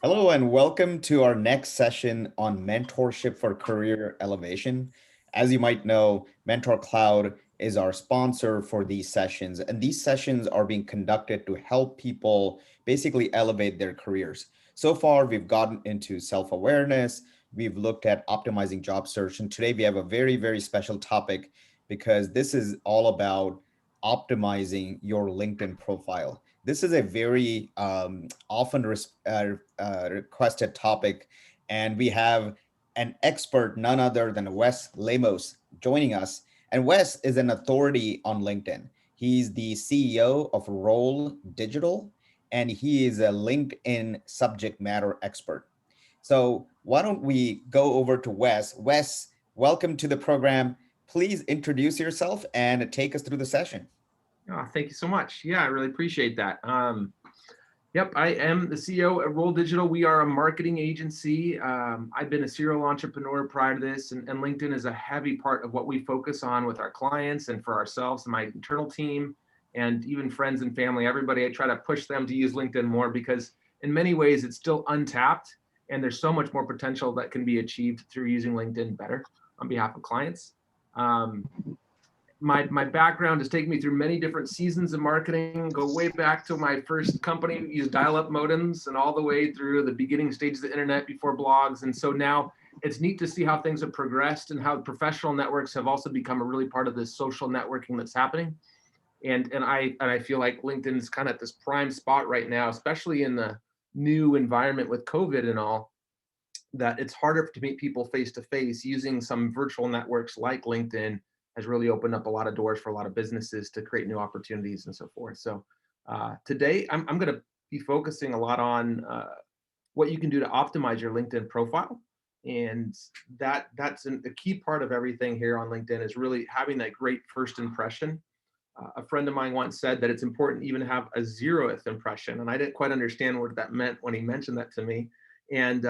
Hello, and welcome to our next session on mentorship for career elevation. As you might know, Mentor Cloud is our sponsor for these sessions, and these sessions are being conducted to help people basically elevate their careers. So far, we've gotten into self awareness, we've looked at optimizing job search, and today we have a very, very special topic because this is all about optimizing your LinkedIn profile. This is a very often requested topic, and we have an expert, none other than Wes Lemos, joining us. And Wes is an authority on LinkedIn. He's the CEO of Roll Digital, and he is a LinkedIn subject matter expert. So why don't we go over to Wes? Wes, welcome to the program. Please introduce yourself and take us through the session. Thank you so much. Yeah, I really appreciate that. Yep, I am the CEO at Roll Digital. We are a marketing agency. I've been a serial entrepreneur prior to this, and LinkedIn is a heavy part of what we focus on with our clients and for ourselves and my internal team, and even friends and family. Everybody, I try to push them to use LinkedIn more because in many ways it's still untapped, and there's so much more potential that can be achieved through using LinkedIn better on behalf of clients. Um, my background has taken me through many different seasons of marketing, go way back to my first company, used dial-up modems, and all the way through the beginning stages of the internet before blogs. And so now it's neat to see how things have progressed and how professional networks have also become a really part of this social networking that's happening. And I feel like LinkedIn is kind of at this prime spot right now, especially in the new environment with COVID and all, that it's harder to meet people face to face. Using some virtual networks like LinkedIn has really opened up a lot of doors for a lot of businesses to create new opportunities and so forth. So today I'm going to be focusing a lot on what you can do to optimize your LinkedIn profile. And that's a key part of everything here on LinkedIn is really having that great first impression. A friend of mine once said that it's important even to have a 0th impression, and I didn't quite understand what that meant when he mentioned that to me. And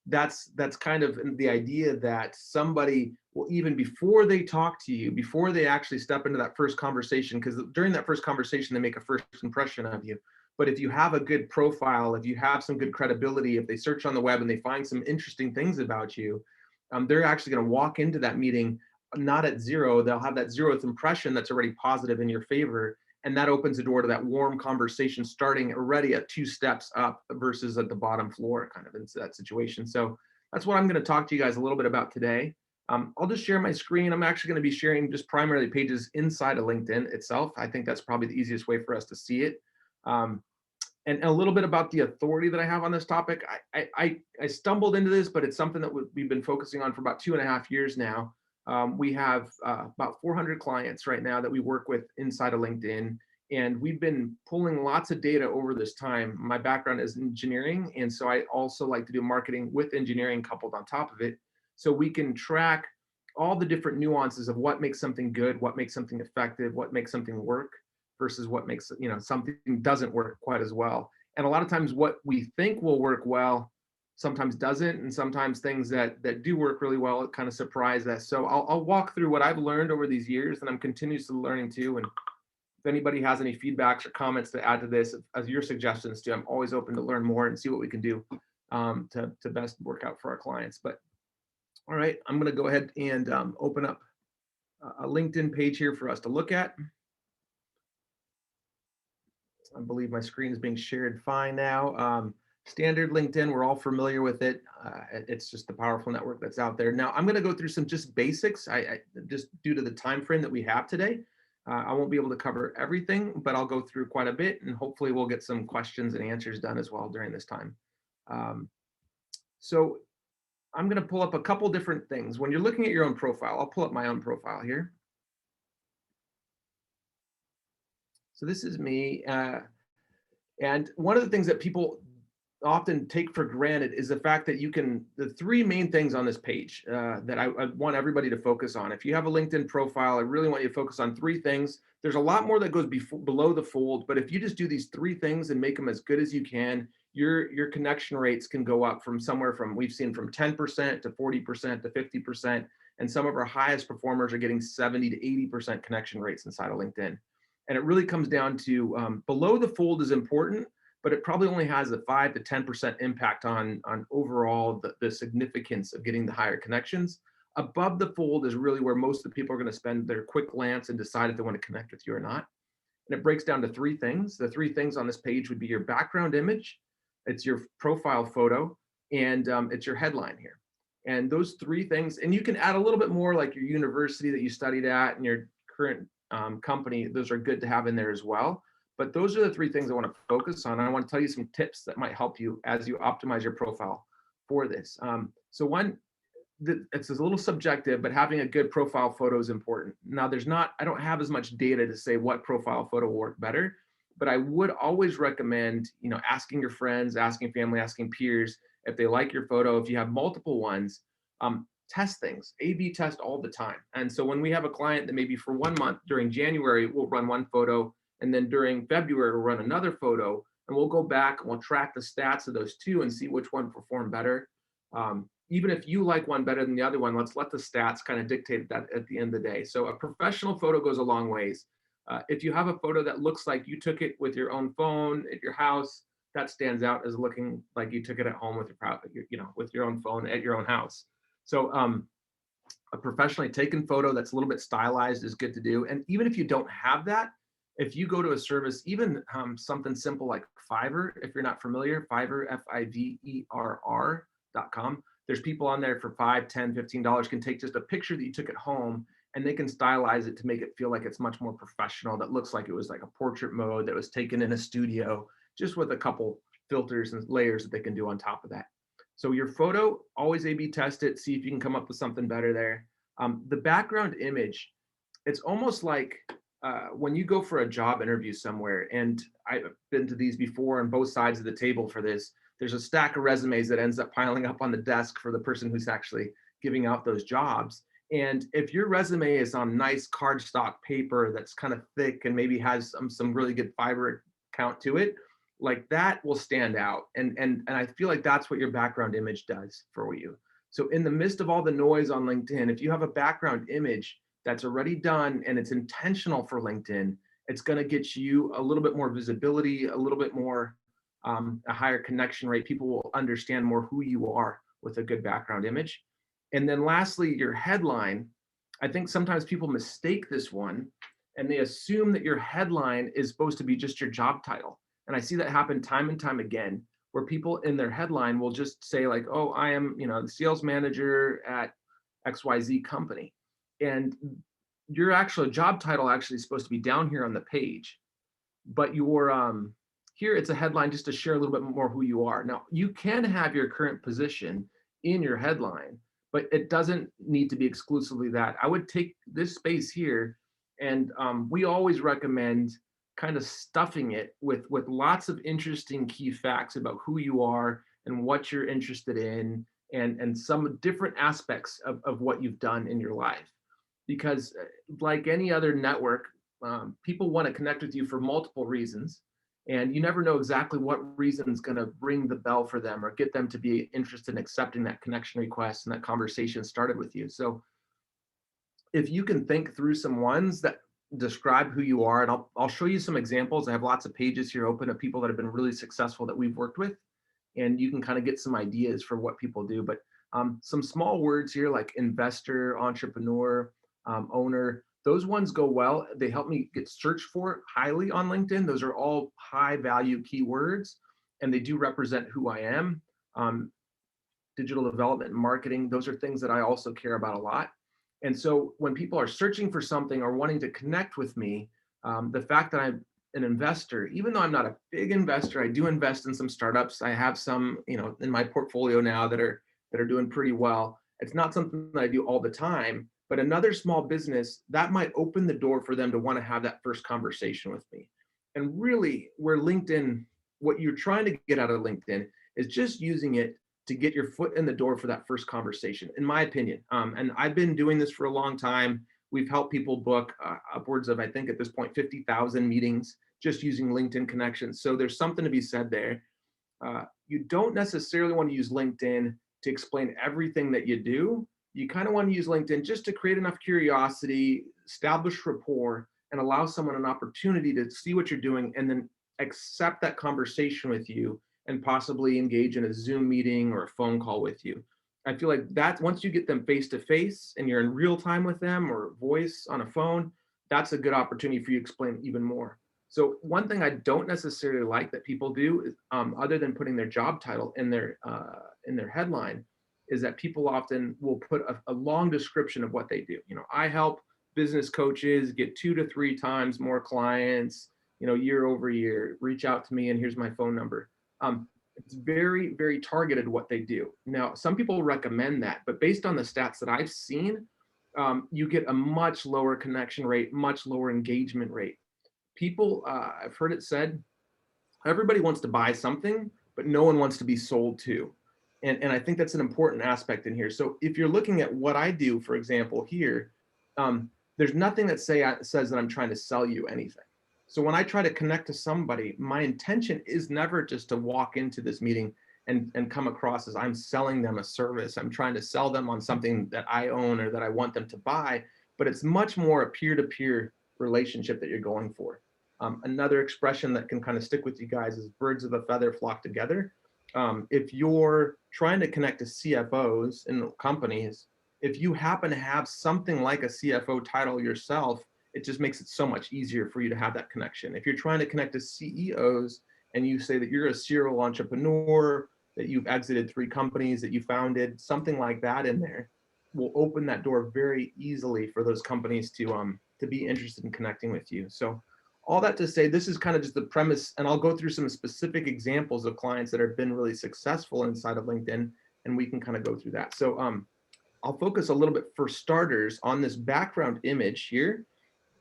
that's kind of the idea that somebody will, even before they talk to you, before they actually step into that first conversation, because during that first conversation they make a first impression of you. But if you have a good profile, if you have some good credibility, if they search on the web and they find some interesting things about you, they're actually going to walk into that meeting not at 0. They'll have that 0th impression that's already positive in your favor, and that opens the door to that warm conversation starting already at 2 steps up versus at the bottom floor, kind of into that situation. So that's what I'm going to talk to you guys a little bit about today. I'll just share my screen. I'm actually going to be sharing just primarily pages inside of LinkedIn itself. I think that's probably the easiest way for us to see it. And a little bit about the authority that I have on this topic. I stumbled into this, but it's something that we've been focusing on for about 2.5 years now. We have about 400 clients right now that we work with inside of LinkedIn, and we've been pulling lots of data over this time. My background is engineering, and so I also like to do marketing with engineering coupled on top of it, so we can track all the different nuances of what makes something good, what makes something effective, what makes something work versus what makes something doesn't work quite as well. And a lot of times what we think will work well sometimes doesn't, and sometimes things that do work really well, it kind of surprise us. So I'll walk through what I've learned over these years, and I'm continuously learning too. And if anybody has any feedbacks or comments to add to this, as your suggestions too, I'm always open to learn more and see what we can do to best work out for our clients. But all right, I'm going to go ahead and open up a LinkedIn page here for us to look at. I believe my screen is being shared fine now. Standard LinkedIn, we're all familiar with it. It's just the powerful network that's out there. Now, I'm going to go through some just basics. I just due to the time frame that we have today, I won't be able to cover everything, but I'll go through quite a bit, and hopefully we'll get some questions and answers done as well during this time. So I'm going to pull up a couple different things. When you're looking at your own profile, I'll pull up my own profile here. So this is me. And one of the things that people often take for granted is the fact that the 3 main things on this page that I want everybody to focus on. If you have a LinkedIn profile, I really want you to focus on 3 things. There's a lot more that goes below the fold, but if you just do these 3 things and make them as good as you can, your connection rates can go up from somewhere from, we've seen from 10% to 40% to 50%. And some of our highest performers are getting 70 to 80% connection rates inside of LinkedIn. And it really comes down to below the fold is important, but it probably only has a 5 to 10% impact on overall the significance of getting the higher connections. Above the fold is really where most of the people are going to spend their quick glance and decide if they want to connect with you or not. And it breaks down to three things. The three things on this page would be your background image, it's your profile photo, and it's your headline here. And those three things, and you can add a little bit more like your university that you studied at and your current company, those are good to have in there as well. But those are the three things I want to focus on. I want to tell you some tips that might help you as you optimize your profile for this. So one, it's a little subjective, but having a good profile photo is important. Now I don't have as much data to say what profile photo will work better, but I would always recommend, asking your friends, asking family, asking peers if they like your photo. If you have multiple ones, test things, A/B test all the time. And so when we have a client that maybe for 1 month during January, we'll run one photo, and then during February, we'll run another photo, and we'll go back and we'll track the stats of those two and see which one performed better. Even if you like one better than the other one, let's let the stats kind of dictate that at the end of the day. So a professional photo goes a long ways. If you have a photo that looks like you took it with your own phone at your house, that stands out as looking like you took it at home with with your own phone at your own house. So a professionally taken photo that's a little bit stylized is good to do. And even if you don't have that, if you go to a service, even something simple like Fiverr, if you're not familiar, Fiverr, Fiverr.com. There's people on there for $5, $10, $15 can take just a picture that you took at home, and they can stylize it to make it feel like it's much more professional. That looks like it was like a portrait mode that was taken in a studio, just with a couple filters and layers that they can do on top of that. So your photo, always A/B test it, see if you can come up with something better there. The background image, it's almost like when you go for a job interview somewhere, and I've been to these before on both sides of the table for this, there's a stack of resumes that ends up piling up on the desk for the person who's actually giving out those jobs. And if your resume is on nice cardstock paper that's kind of thick and maybe has some really good fiber count to it, like that will stand out. And I feel like that's what your background image does for you. So in the midst of all the noise on LinkedIn, if you have a background image that's already done and it's intentional for LinkedIn, it's going to get you a little bit more visibility, a little bit more a higher connection rate. People will understand more who you are with a good background image. And then lastly, your headline. I think sometimes people mistake this one and they assume that your headline is supposed to be just your job title. And I see that happen time and time again, where people in their headline will just say like, oh, I am, the sales manager at XYZ company. And your actual job title actually is supposed to be down here on the page, but your here it's a headline just to share a little bit more who you are. Now, you can have your current position in your headline, but it doesn't need to be exclusively that. I would take this space here, and we always recommend kind of stuffing it with lots of interesting key facts about who you are and what you're interested in, and some different aspects of what you've done in your life. Because like any other network, people want to connect with you for multiple reasons, and you never know exactly what reason is going to ring the bell for them or get them to be interested in accepting that connection request and that conversation started with you. So if you can think through some ones that describe who you are, and I'll show you some examples. I have lots of pages here open of people that have been really successful that we've worked with, and you can kind of get some ideas for what people do. But some small words here like investor, entrepreneur, owner, those ones go well. They help me get searched for highly on LinkedIn. Those are all high value keywords, and they do represent who I am. Digital development and marketing, those are things that I also care about a lot. And so when people are searching for something or wanting to connect with me, the fact that I'm an investor, even though I'm not a big investor, I do invest in some startups. I have some, in my portfolio now that are doing pretty well. It's not something that I do all the time, but another small business that might open the door for them to want to have that first conversation with me. And really, where LinkedIn, what you're trying to get out of LinkedIn is just using it to get your foot in the door for that first conversation, in my opinion. And I've been doing this for a long time. We've helped people book upwards of, I think at this point, 50,000 meetings just using LinkedIn connections. So there's something to be said there. You don't necessarily want to use LinkedIn to explain everything that you do. You kind of want to use LinkedIn just to create enough curiosity, establish rapport, and allow someone an opportunity to see what you're doing and then accept that conversation with you and possibly engage in a Zoom meeting or a phone call with you. I feel like that once you get them face to face and you're in real time with them or voice on a phone, that's a good opportunity for you to explain even more. So one thing I don't necessarily like that people do is, other than putting their job title in their headline, is that people often will put a long description of what they do. You know, I help business coaches get 2 to 3 times more clients, you know, year over year. Reach out to me, and here's my phone number. It's very, very targeted what they do. Now, some people recommend that, but based on the stats that I've seen, you get a much lower connection rate, much lower engagement rate. People, I've heard it said, everybody wants to buy something, but no one wants to be sold to. And I think that's an important aspect in here. So if you're looking at what I do, for example, here, there's nothing that says that I'm trying to sell you anything. So when I try to connect to somebody, my intention is never just to walk into this meeting and come across as I'm selling them a service. I'm trying to sell them on something that I own or that I want them to buy, but it's much more a peer-to-peer relationship that you're going for. Another expression that can kind of stick with you guys is birds of a feather flock together. If you're trying to connect to CFOs in companies, if you happen to have something like a CFO title yourself, it just makes it so much easier for you to have that connection. If you're trying to connect to CEOs and you say that you're a serial entrepreneur, that you've exited 3 companies that you founded, something like that in there will open that door very easily for those companies to be interested in connecting with you. So all that to say, this is kind of just the premise, and I'll go through some specific examples of clients that have been really successful inside of LinkedIn, and we can kind of go through that. So I'll focus a little bit for starters on this background image here.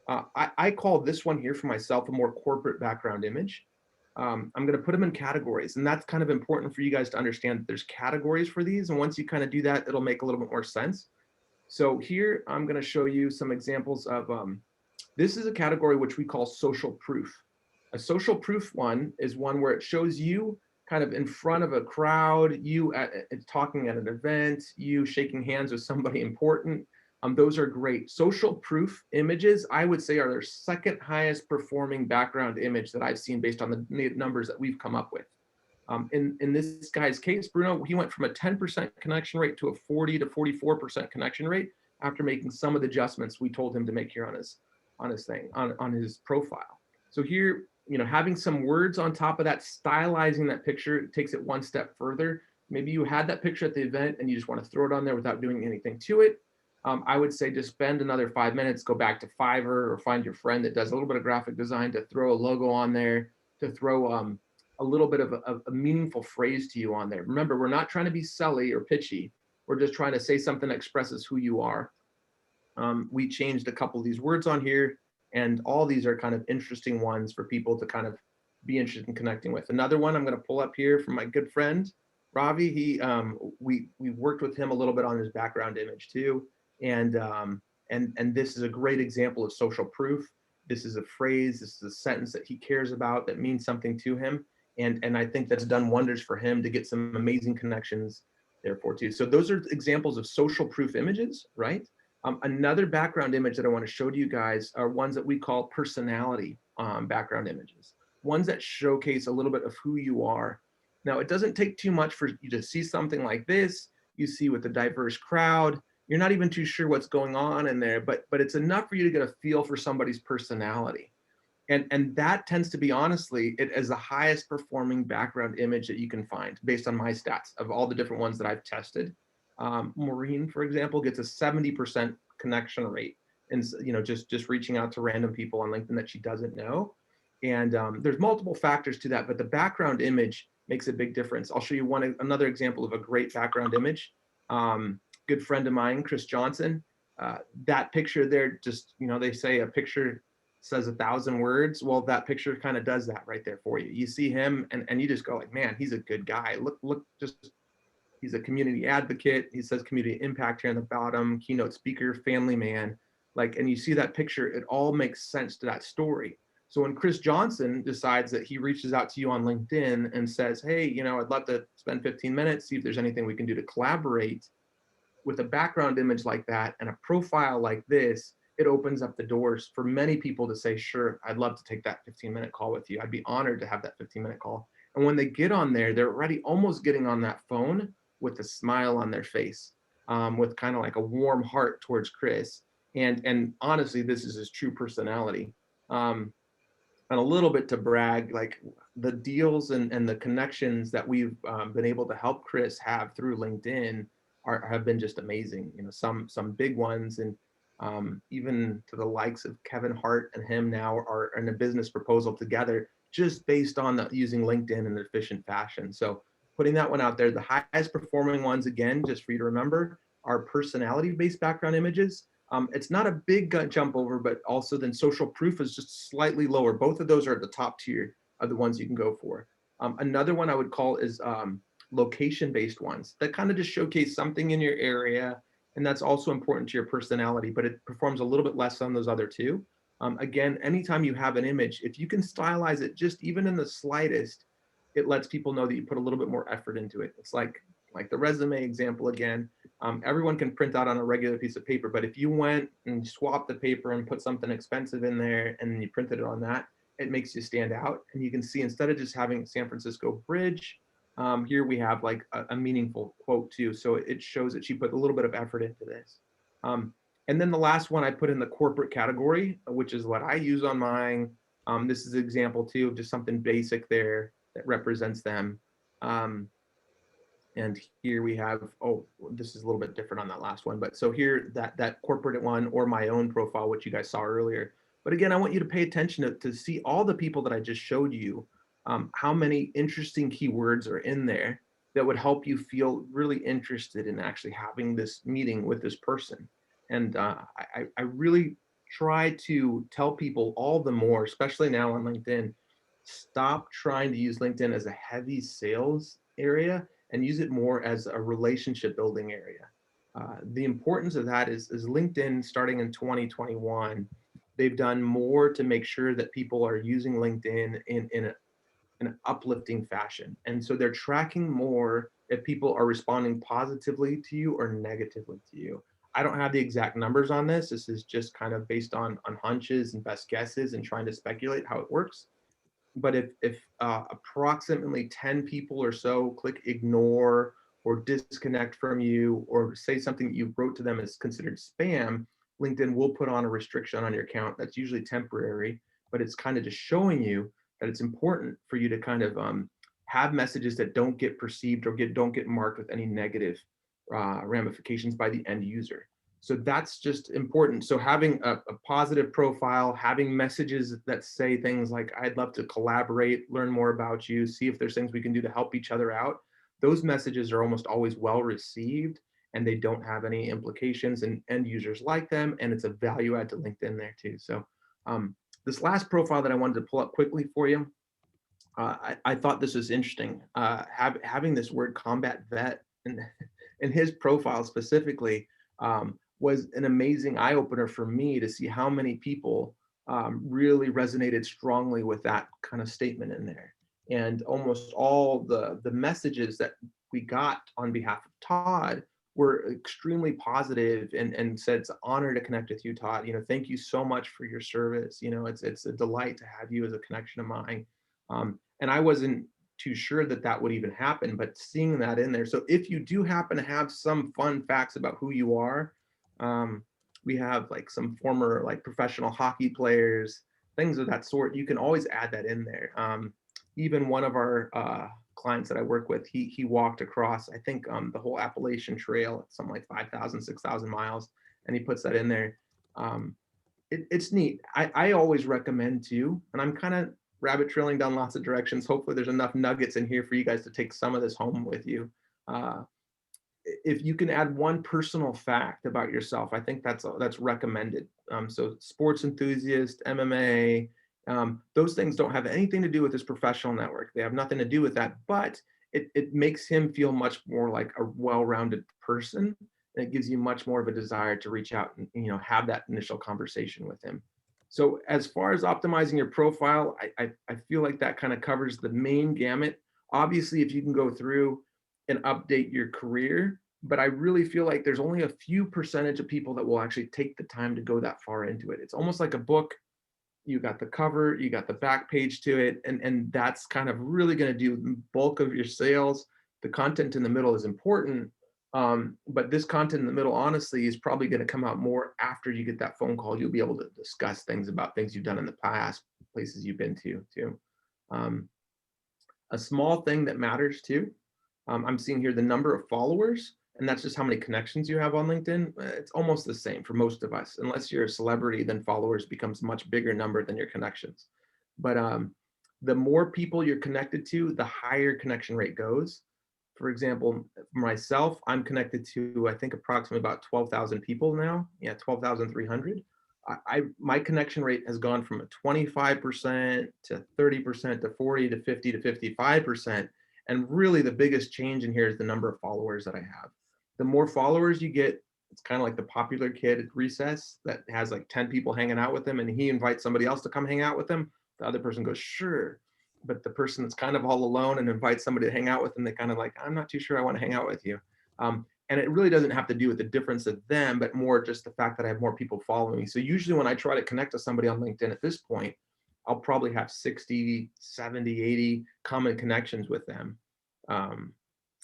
I call this one here for myself a more corporate background image. I'm going to put them in categories, and that's kind of important for you guys to understand that there's categories for these, and once you kind of do that, it'll make a little bit more sense. So here I'm going to show you some examples of this is a category which we call social proof. A social proof one is one where it shows you kind of in front of a crowd, you talking at an event, you shaking hands with somebody important. Those are great. Social proof images, I would say, are their second highest performing background image that I've seen based on the numbers that we've come up with. In this guy's case, Bruno, he went from a 10% connection rate to a 40 to 44% connection rate after making some of the adjustments we told him to make here on his profile. So here, you know, having some words on top of that, stylizing that picture takes it one step further. Maybe you had that picture at the event and you just want to throw it on there without doing anything to it. I would say just spend another 5 minutes, go back to Fiverr or find your friend that does a little bit of graphic design to throw a logo on there, to throw a little bit of a meaningful phrase to you on there. Remember, we're not trying to be selly or pitchy. We're just trying to say something that expresses who you are. We changed a couple of these words on here, and all these are kind of interesting ones for people to kind of be interested in connecting with. Another one I'm going to pull up here from my good friend Ravi. We worked with him a little bit on his background image too, and this is a great example of social proof. This is a phrase, this is a sentence that he cares about, that means something to him, and I think that's done wonders for him to get some amazing connections therefore too. So those are examples of social proof images, right? Another background image that I want to show to you guys are ones that we call personality background images, ones that showcase a little bit of who you are. Now, it doesn't take too much for you to see something like this. You see with a diverse crowd, you're not even too sure what's going on in there, but it's enough for you to get a feel for somebody's personality. And that tends to be, honestly, it is the highest performing background image that you can find based on my stats of all the different ones that I've tested. Maureen, for example, gets a 70% connection rate, and you know, just reaching out to random people on LinkedIn that she doesn't know. And there's multiple factors to that, but the background image makes a big difference. I'll show you another example of a great background image. Good friend of mine, Chris Johnson. That picture there, just, you know, they say a picture says 1,000 words. Well, that picture kind of does that right there for you. You see him and you just go like, man, he's a good guy. Look, just he's a community advocate. He says community impact here on the bottom, keynote speaker, family man. Like, and you see that picture, it all makes sense to that story. So when Chris Johnson decides that he reaches out to you on LinkedIn and says, hey, you know, I'd love to spend 15 minutes, see if there's anything we can do to collaborate, with a background image like that and a profile like this, it opens up the doors for many people to say, sure, I'd love to take that 15-minute call with you. I'd be honored to have that 15-minute call. And when they get on there, they're already almost getting on that phone with a smile on their face, with kind of like a warm heart towards Chris. And honestly, this is his true personality. And a little bit to brag, like the deals and the connections that we've been able to help Chris have through LinkedIn have been just amazing. You know, some big ones, and even to the likes of Kevin Hart and him now are in a business proposal together, just based on using LinkedIn in an efficient fashion. So putting that one out there, the highest performing ones, again, just for you to remember, are personality-based background images. It's not a big jump over, but also then social proof is just slightly lower. Both of those are at the top tier of the ones you can go for. Another one I would call is location-based ones that kind of just showcase something in your area, and that's also important to your personality, but it performs a little bit less on those other two. Again, anytime you have an image, if you can stylize it just even in the slightest, it lets people know that you put a little bit more effort into it. It's like the resume example again. Everyone can print out on a regular piece of paper, but if you went and swapped the paper and put something expensive in there and you printed it on that, it makes you stand out. And you can see, instead of just having San Francisco Bridge, here we have like a meaningful quote too. So it shows that she put a little bit of effort into this. Um, and then the last one I put in the corporate category, which is what I use on mine. This is an example too of just something basic there that represents them. And here we have, oh, this is a little bit different on that last one, but so here, that corporate one or my own profile, which you guys saw earlier. But again, I want you to pay attention to see all the people that I just showed you, how many interesting keywords are in there that would help you feel really interested in actually having this meeting with this person. And I really try to tell people all the more, especially now on LinkedIn, stop trying to use LinkedIn as a heavy sales area and use it more as a relationship building area. The importance of that is LinkedIn, starting in 2021, they've done more to make sure that people are using LinkedIn in an uplifting fashion. And so they're tracking more if people are responding positively to you or negatively to you. I don't have the exact numbers on this. This is just kind of based on hunches and best guesses and trying to speculate how it works. But if approximately 10 people or so click ignore or disconnect from you or say something that you wrote to them is considered spam, LinkedIn will put on a restriction on your account. That's usually temporary, but it's kind of just showing you that it's important for you to kind of have messages that don't get perceived or don't get marked with any negative ramifications by the end user. So that's just important. So having a positive profile, having messages that say things like, I'd love to collaborate, learn more about you, see if there's things we can do to help each other out. Those messages are almost always well received and they don't have any implications, and end users like them. And it's a value add to LinkedIn there too. So this last profile that I wanted to pull up quickly for you, I thought this was interesting. Having this word combat vet in his profile specifically, was an amazing eye opener for me to see how many people really resonated strongly with that kind of statement in there. And almost all the messages that we got on behalf of Todd were extremely positive and said, it's an honor to connect with you, Todd. You know, thank you so much for your service. You know, it's a delight to have you as a connection of mine. And I wasn't too sure that that would even happen, but seeing that in there. So if you do happen to have some fun facts about who you are, we have like some former like professional hockey players, things of that sort. You can always add that in there. Even one of our clients that I work with, he walked across, I think, the whole Appalachian Trail, something like 5,000, 6,000 miles, and he puts that in there. It's neat. I always recommend too, and I'm kind of rabbit trailing down lots of directions. Hopefully there's enough nuggets in here for you guys to take some of this home with you. If you can add one personal fact about yourself, I think that's recommended. So sports enthusiast, MMA, those things don't have anything to do with his professional network. They have nothing to do with that, but it makes him feel much more like a well-rounded person. And it gives you much more of a desire to reach out and, you know, have that initial conversation with him. So as far as optimizing your profile, I feel like that kind of covers the main gamut. Obviously, if you can go through and update your career, but I really feel like there's only a few percentage of people that will actually take the time to go that far into it. It's almost like a book. You got the cover, you got the back page to it, and that's kind of really going to do the bulk of your sales. The content in the middle is important, but this content in the middle, honestly, is probably going to come out more after you get that phone call. You'll be able to discuss things about things you've done in the past, places you've been to too. Um, a small thing that matters too. I'm seeing here the number of followers, and that's just how many connections you have on LinkedIn. It's almost the same for most of us. Unless you're a celebrity, then followers becomes a much bigger number than your connections. But the more people you're connected to, the higher connection rate goes. For example, for myself, I'm connected to, I think, approximately about 12,000 people now. Yeah, 12,300. My connection rate has gone from a 25% to 30% to 40 to 50 to 55%. And really the biggest change in here is the number of followers that I have. The more followers you get, it's kind of like the popular kid at recess that has like 10 people hanging out with him, and he invites somebody else to come hang out with him. The other person goes, sure. But the person that's kind of all alone and invites somebody to hang out with them, they kind of like, I'm not too sure I want to hang out with you. And it really doesn't have to do with the difference of them, but more just the fact that I have more people following me. So usually when I try to connect to somebody on LinkedIn at this point, I'll probably have 60, 70, 80 common connections with them. Um,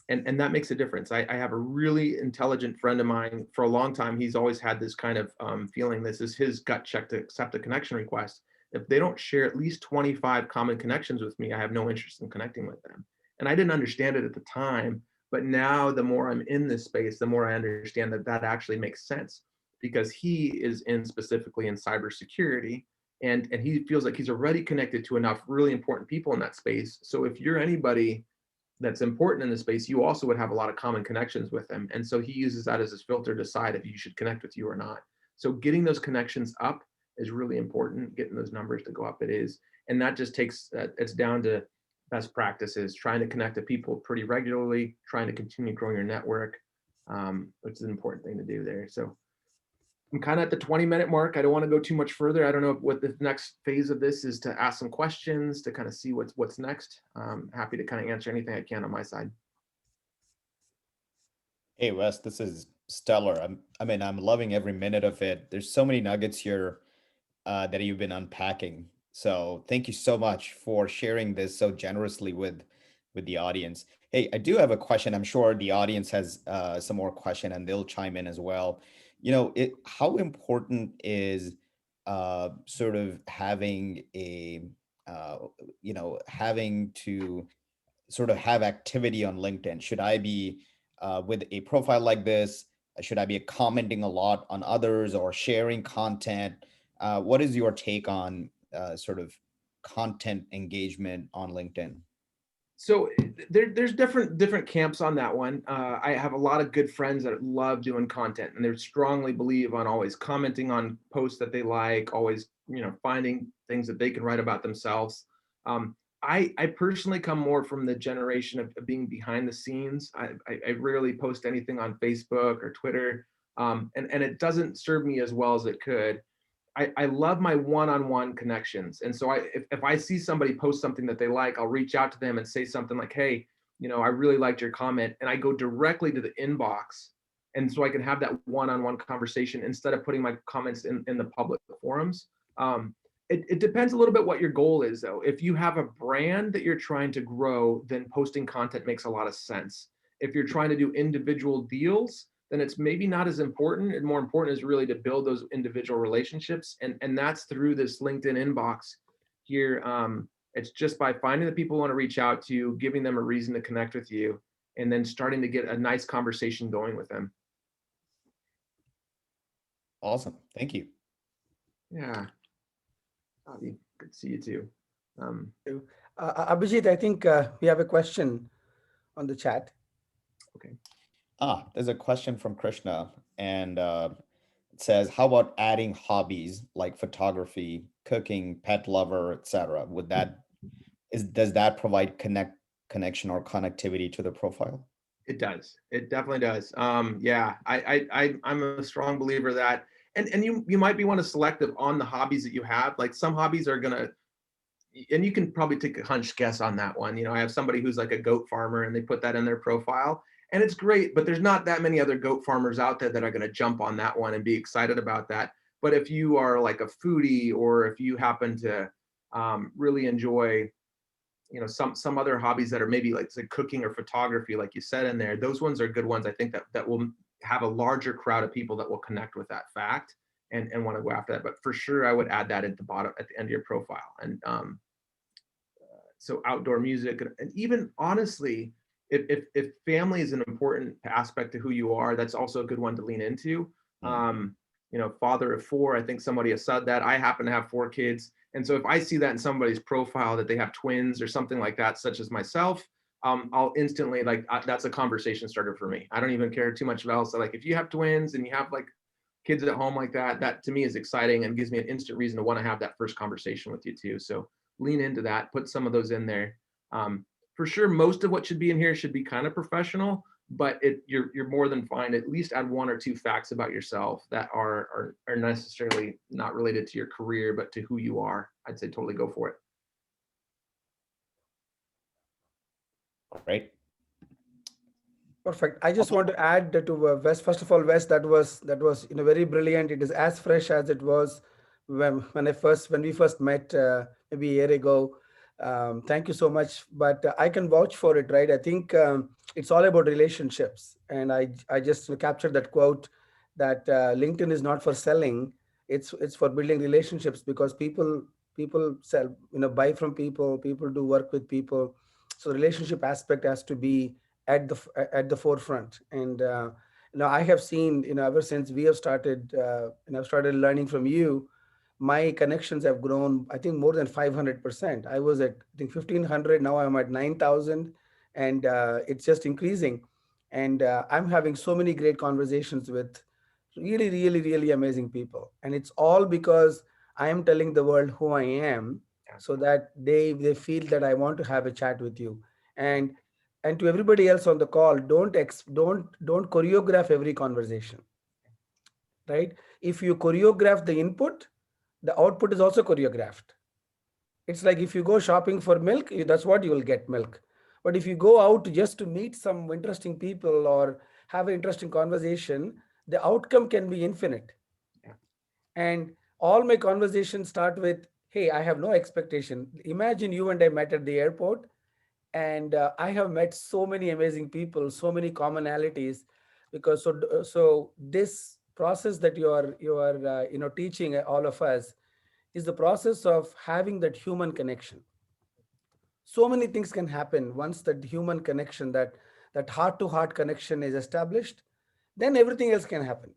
and that makes a difference. I have a really intelligent friend of mine for a long time. He's always had this kind of feeling. This is his gut check to accept a connection request. If they don't share at least 25 common connections with me, I have no interest in connecting with them. And I didn't understand it at the time, but now the more I'm in this space, the more I understand that that actually makes sense, because he is in specifically in cybersecurity, and he feels like he's already connected to enough really important people in that space. So if you're anybody that's important in the space, you also would have a lot of common connections with them. And so he uses that as his filter to decide if you should connect with you or not. So getting those connections up is really important. Getting those numbers to go up, it is. And that just takes, it's down to best practices, trying to connect to people pretty regularly, trying to continue growing your network, which is an important thing to do there. So I'm kind of at the 20-minute mark. I don't want to go too much further. I don't know what the next phase of this is, to ask some questions to kind of see what's next. Happy to kind of answer anything I can on my side. Hey, Wes, this is stellar. I'm loving every minute of it. There's so many nuggets here that you've been unpacking. So thank you so much for sharing this so generously with the audience. Hey, I do have a question. I'm sure the audience has some more question and they'll chime in as well. How important is sort of having a having to sort of have activity on LinkedIn? Should I be with a profile like this? Should I be commenting a lot on others or sharing content? What is your take on sort of content engagement on LinkedIn? So there's different camps on that one. I have a lot of good friends that love doing content, and they strongly believe on always commenting on posts that they like, always finding things that they can write about themselves. I personally come more from the generation of being behind the scenes. I rarely post anything on Facebook or Twitter, and it doesn't serve me as well as it could. I love my one-on-one connections. And so if I see somebody post something that they like, I'll reach out to them and say something like, hey, I really liked your comment. And I go directly to the inbox. And so I can have that one-on-one conversation instead of putting my comments in the public forums. It depends a little bit what your goal is, though. If you have a brand that you're trying to grow, then posting content makes a lot of sense. If you're trying to do individual deals, then it's maybe not as important. And more important is really to build those individual relationships. And that's through this LinkedIn inbox here. It's just by finding the people who want to reach out to you, giving them a reason to connect with you, and then starting to get a nice conversation going with them. Awesome. Thank you. Yeah. Bobby, good to see you too. Um, Abhijit, I think we have a question on the chat. okay. There's a question from Krishna, and it says, "How about adding hobbies like photography, cooking, pet lover, etc.? Does that provide connection or connectivity to the profile?" It does. It definitely does. Yeah, I'm a strong believer that, and you might be one of selective on the hobbies that you have. Like some hobbies are gonna, and you can probably take a hunch guess on that one. I have somebody who's like a goat farmer, and they put that in their profile, And it's great, but there's not that many other goat farmers out there that are going to jump on that one and be excited about that. But if you are like a foodie, or if you happen to really enjoy, some other hobbies that are maybe like say cooking or photography, like you said in there, those ones are good ones. I think that will have a larger crowd of people that will connect with that fact and want to go after that. But for sure, I would add that at the bottom, at the end of your profile. And so outdoor music, and even honestly, if family is an important aspect to who you are, that's also a good one to lean into. Father of four, I think somebody has said that. I happen to have 4 kids. And so if I see that in somebody's profile that they have twins or something like that, such as myself, I'll instantly that's a conversation starter for me. I don't even care too much else. So like if you have twins and you have like kids at home like that, that to me is exciting and gives me an instant reason to want to have that first conversation with you too. So lean into that, put some of those in there. For sure, most of what should be in here should be kind of professional, but you're more than fine. At least add 1 or 2 facts about yourself that are necessarily not related to your career, but to who you are. I'd say totally go for it. Right. Perfect. I just want to add to Wes. First of all, Wes, that was very brilliant. It is as fresh as it was when we first met maybe a year ago. Thank you so much. But I can vouch for it, right? I think it's all about relationships, and I just captured that quote that LinkedIn is not for selling. It's for building relationships, because people sell, buy from people. People do work with people. So relationship aspect has to be at the forefront. And I have seen, ever since we have started, I've started learning from you, my connections have grown, I think, more than 500%. I was at, I think, 1500, now I'm at 9000. And it's just increasing. And I'm having so many great conversations with really, really, really amazing people, and it's all because I am telling the world who I am, so that they feel that I want to have a chat with you. And to everybody else on the call, don't choreograph every conversation, right? If you choreograph the input, the output is also choreographed. It's like if you go shopping for milk, that's what you will get, milk. But if you go out just to meet some interesting people or have an interesting conversation, the outcome can be infinite. Yeah. And all my conversations start with, hey, I have no expectation. Imagine you and I met at the airport, and I have met so many amazing people, so many commonalities. Because so this process that you are teaching all of us is the process of having that human connection. So many things can happen once that human connection, that heart to heart connection is established. Then everything else can happen.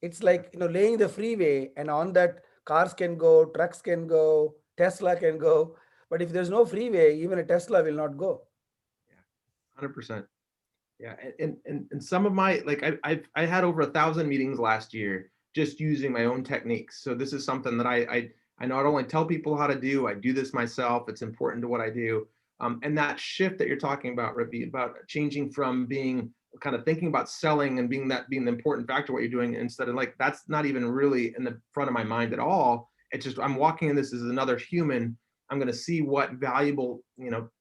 It's like, laying the freeway, and on that cars can go, trucks can go, Tesla can go. But if there's no freeway, even a Tesla will not go. Yeah, 100%. Yeah, and some of my I had over 1,000 meetings last year just using my own techniques. So this is something that I not only tell people how to do, I do this myself. It's important to what I do. And that shift that you're talking about, Ravi, about changing from being kind of thinking about selling and being the important factor what you're doing, instead of like that's not even really in the front of my mind at all. It's just I'm walking in this as another human. I'm going to see what valuable,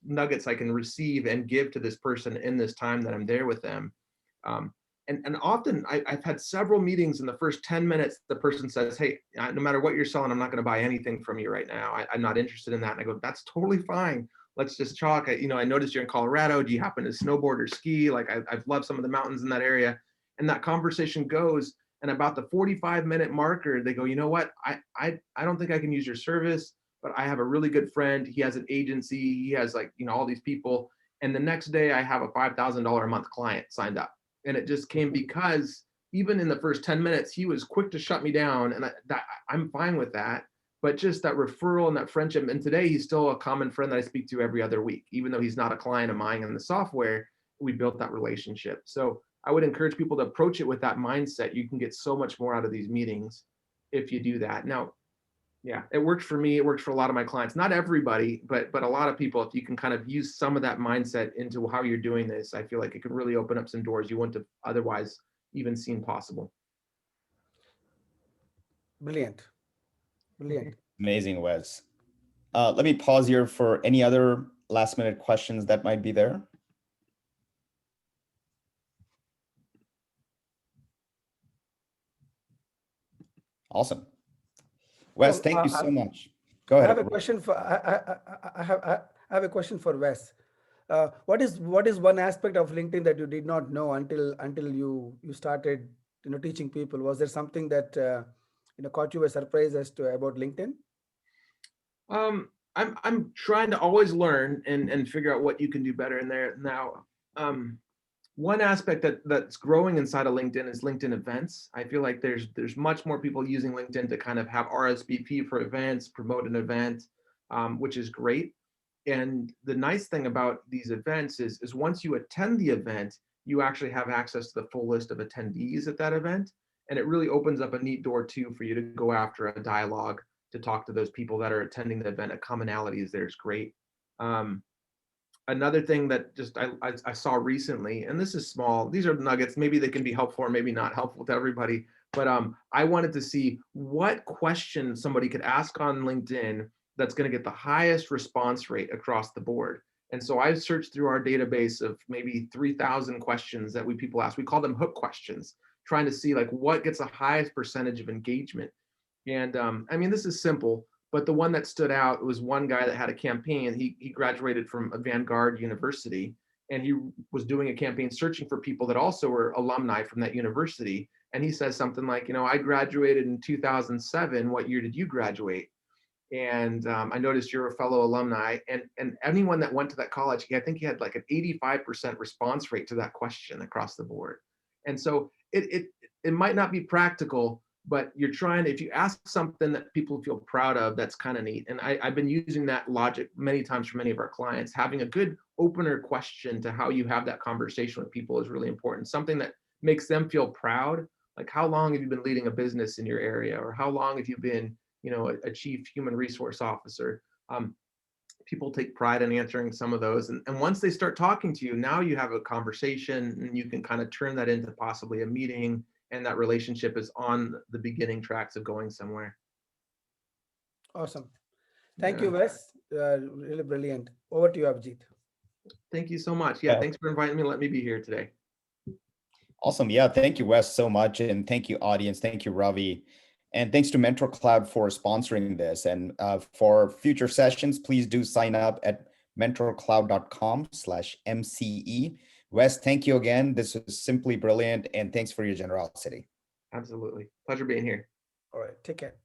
nuggets I can receive and give to this person in this time that I'm there with them. And often I've had several meetings in the first 10 minutes, the person says, hey, no matter what you're selling, I'm not going to buy anything from you right now. I'm not interested in that. And I go, that's totally fine. Let's just talk. I noticed you're in Colorado. Do you happen to snowboard or ski? Like I've loved some of the mountains in that area. And that conversation goes, and about the 45-minute marker, they go, you know what? I don't think I can use your service, but I have a really good friend. He has an agency. He has all these people. And the next day I have a $5,000 a month client signed up. And it just came because even in the first 10 minutes, he was quick to shut me down. And I'm fine with that. But just that referral and that friendship. And today he's still a common friend that I speak to every other week, even though he's not a client of mine in the software. We built that relationship. So I would encourage people to approach it with that mindset. You can get so much more out of these meetings if you do that. Now, yeah, it worked for me. It works for a lot of my clients. Not everybody, but a lot of people. If you can kind of use some of that mindset into how you're doing this, I feel like it could really open up some doors you wouldn't have otherwise even seen possible. Brilliant. Brilliant. Amazing, Wes. Let me pause here for any other last minute questions that might be there. Awesome. Wes, So thank you so much. Go I ahead. have a question for I have a question for Wes. What is one aspect of LinkedIn that you did not know until you started teaching people? Was there something that caught you a surprise as to about LinkedIn? I'm trying to always learn and figure out what you can do better in there now. One aspect that's growing inside of LinkedIn is LinkedIn events. I feel like there's much more people using LinkedIn to kind of have RSVP for events, promote an event, which is great. And the nice thing about these events is once you attend the event, you actually have access to the full list of attendees at that event. And it really opens up a neat door too for you to go after a dialogue to talk to those people that are attending the event. A commonality is there is great. Another thing that just I saw recently, and this is small, these are nuggets, maybe they can be helpful or maybe not helpful to everybody, but I wanted to see what question somebody could ask on LinkedIn that's going to get the highest response rate across the board. And so I searched through our database of maybe 3,000 questions that people ask. We call them hook questions, trying to see like what gets the highest percentage of engagement. And I mean, this is simple, but the one that stood out was one guy that had a campaign. He graduated from a Vanguard University, and he was doing a campaign searching for people that also were alumni from that university. And he says something like, I graduated in 2007. What year did you graduate? And I noticed you're a fellow alumni. And anyone that went to that college, I think he had like an 85% response rate to that question across the board. And so it might not be practical, but you're trying, if you ask something that people feel proud of, that's kind of neat. And I've been using that logic many times for many of our clients. Having a good opener question to how you have that conversation with people is really important. Something that makes them feel proud. Like, how long have you been leading a business in your area? Or how long have you been, a chief human resource officer? People take pride in answering some of those. And once they start talking to you, now you have a conversation and you can kind of turn that into possibly a meeting, and that relationship is on the beginning tracks of going somewhere. Awesome. Thank Yeah. you, Wes. Really brilliant. Over to you, Abhijit. Thank you so much. Yeah, thanks for inviting me. Let me be here today. Awesome. Yeah, thank you, Wes, so much. And thank you, audience. Thank you, Ravi. And thanks to Mentor Cloud for sponsoring this. And for future sessions, please do sign up at mentorcloud.com/MCE. Wes, thank you again. This was simply brilliant. And thanks for your generosity. Absolutely. Pleasure being here. All right. Take care.